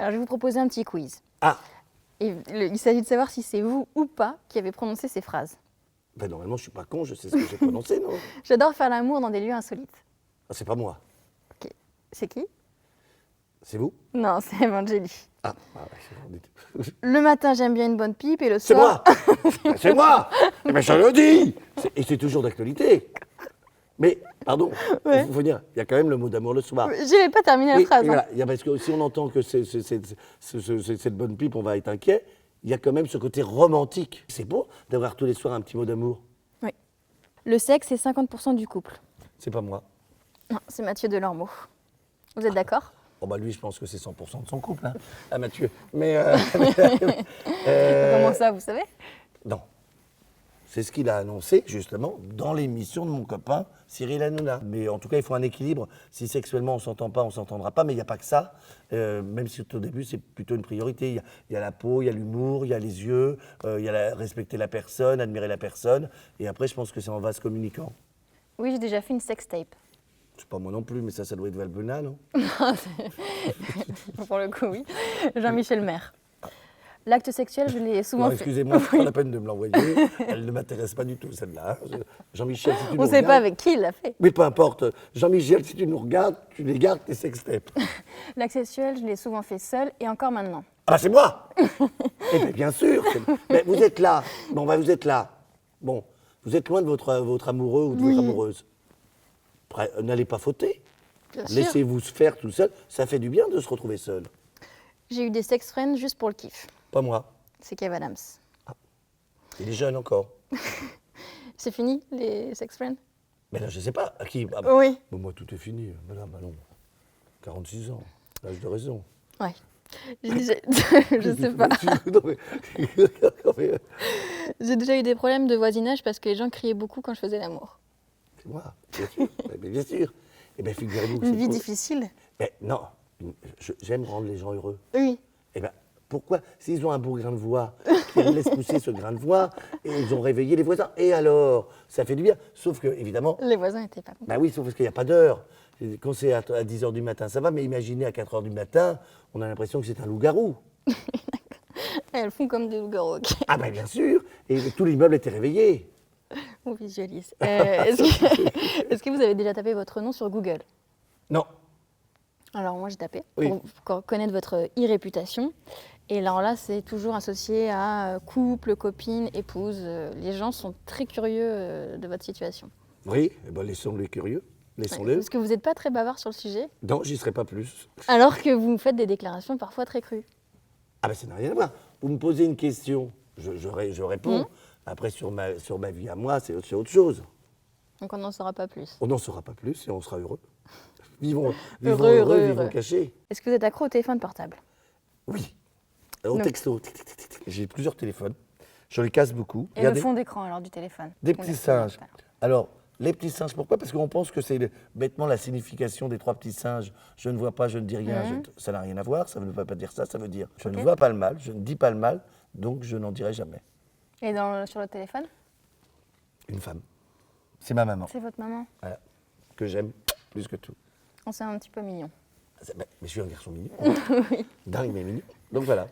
Alors, je vais vous proposer un petit quiz. Ah, Et il s'agit de savoir si c'est vous ou pas qui avez prononcé ces phrases. ben normalement, je suis pas con, je sais ce que j'ai prononcé, non? J'adore faire l'amour dans des lieux insolites. Ah, c'est pas moi. Ok. C'est qui? C'est vous? Non, c'est Evangélie. Ah, ouais, Le matin, j'aime bien une bonne pipe et le c'est soir... moi! Ben, c'est moi! Mais je le dis! Et c'est toujours d'actualité. Mais, pardon, Ouais. faut dire, il y a quand même le mot d'amour le soir. Je n'ai pas terminé la Oui, phrase. et hein. voilà. Il y a- parce que si on entend que c'est cette bonne pipe, on va être inquiet. Il y a quand même ce côté romantique. C'est beau d'avoir tous les soirs un petit mot d'amour. Oui. Le sexe, c'est 50% du couple. C'est pas moi. Non, c'est Mathieu Delormeau. Vous êtes d'accord? Bon, bah lui, je pense que c'est 100% de son couple, hein, à Mathieu. Mais. Comment ça, vous savez? Non. C'est ce qu'il a annoncé, justement, dans l'émission de mon copain Cyril Hanouna. Mais en tout cas, il faut un équilibre. Si sexuellement on ne s'entend pas, on ne s'entendra pas. Mais il n'y a pas que ça. Même si au début, c'est plutôt une priorité. Il y a la peau, il y a l'humour, il y a les yeux, il y a respecter la personne, admirer la personne. Et après, je pense que c'est en vase communicant. Oui, j'ai déjà fait une sextape. C'est pas moi non plus, mais ça doit être Valbuena, non? Pour le coup, oui. Jean-Michel Maire. L'acte sexuel, je l'ai souvent Alors, fait. excusez-moi, c'est pas la peine de me l'envoyer. Elle ne m'intéresse pas du tout, celle-là. hein. Jean-Michel, si tu On nous ne sait pas regardes- avec qui il l'a fait. Mais peu importe. Jean-Michel, si tu nous regardes, tu les gardes, tes sextapes. L'acte sexuel, je l'ai souvent fait seul et encore maintenant. Ah, c'est moi. Eh bien sûr. Mais vous êtes là. Bon, bah, vous êtes là. Bon, vous êtes loin de votre amoureux ou de votre amoureuse. N'allez pas fauter. Bien sûr. Laissez-vous se faire tout seul. Ça fait du bien de se retrouver seul. J'ai eu des sex friends juste pour le kiff. Pas moi. C'est Kev Adams. Il est jeune encore. C'est fini, les sex friends? Mais là, je sais pas. À qui? Ah, bah, Oui. bon, moi, tout est fini. Mais là, bah non. 46 ans. L'âge de raison. Ouais. Je sais pas. Non, mais- non, mais, J'ai déjà eu des problèmes de voisinage parce que les gens criaient beaucoup quand je faisais l'amour. c'est moi, bien sûr. Mais bien sûr. Eh bien, figurez-vous que Une c'est vie trop- difficile? Mais non, j'aime rendre les gens heureux. Oui. Eh bien, pourquoi, s'ils ont un beau grain de voix, qu'ils laissent pousser ce grain de voix, et ils ont réveillé les voisins, et alors, ça fait du bien. Sauf que, évidemment, Les voisins n'étaient pas contents. bah oui, sauf qu'il n'y a pas d'heure. Quand c'est à 10 h du matin, ça va, mais imaginez à 4 h du matin, on a l'impression que c'est un loup-garou. Elles font comme des loups-garous. ok. Ah ben bien sûr, et tout l'immeuble était réveillé. On visualise. Est-ce que vous avez déjà tapé votre nom sur Google? Non, Alors moi j'ai tapé Oui. pour connaître votre e-réputation. Et alors là c'est toujours associé à couple, copine, épouse. Les gens sont très curieux de votre situation. oui, eh ben, laissons-les curieux, laissons-les. Parce que vous n'êtes pas très bavard sur le sujet, Non, j'y serai pas plus. alors que vous faites des déclarations parfois très crues. Ah ben ça n'a rien à voir. Vous me posez une question, je réponds. Après, sur ma vie à moi, c'est autre chose. Donc on n'en saura pas plus. On n'en saura pas plus et on sera heureux. Vivons Heureux, heureux, heureux. vivons cachés. Est-ce que vous êtes accro au téléphone portable? Oui. Au Non. texto. J'ai plusieurs téléphones. Je les casse beaucoup. Et le fond d'écran alors du téléphone? Des On petits l'a fait singes. tout à l'heure. Alors, les petits singes, pourquoi? Parce qu'on pense que c'est bêtement la signification des 3 petits singes. Je ne vois pas, je ne dis rien. Ça n'a rien à voir. Ça ne veut pas dire ça. Ça veut dire je ne vois pas le mal, je ne dis pas le mal, donc je n'en dirai jamais. Et sur le téléphone? Une femme. C'est ma maman. C'est votre maman? Voilà. Que j'aime plus que tout. On s'est un petit peu mignon. Mais je suis un garçon mignon. Dingue, mais mignon. Donc voilà.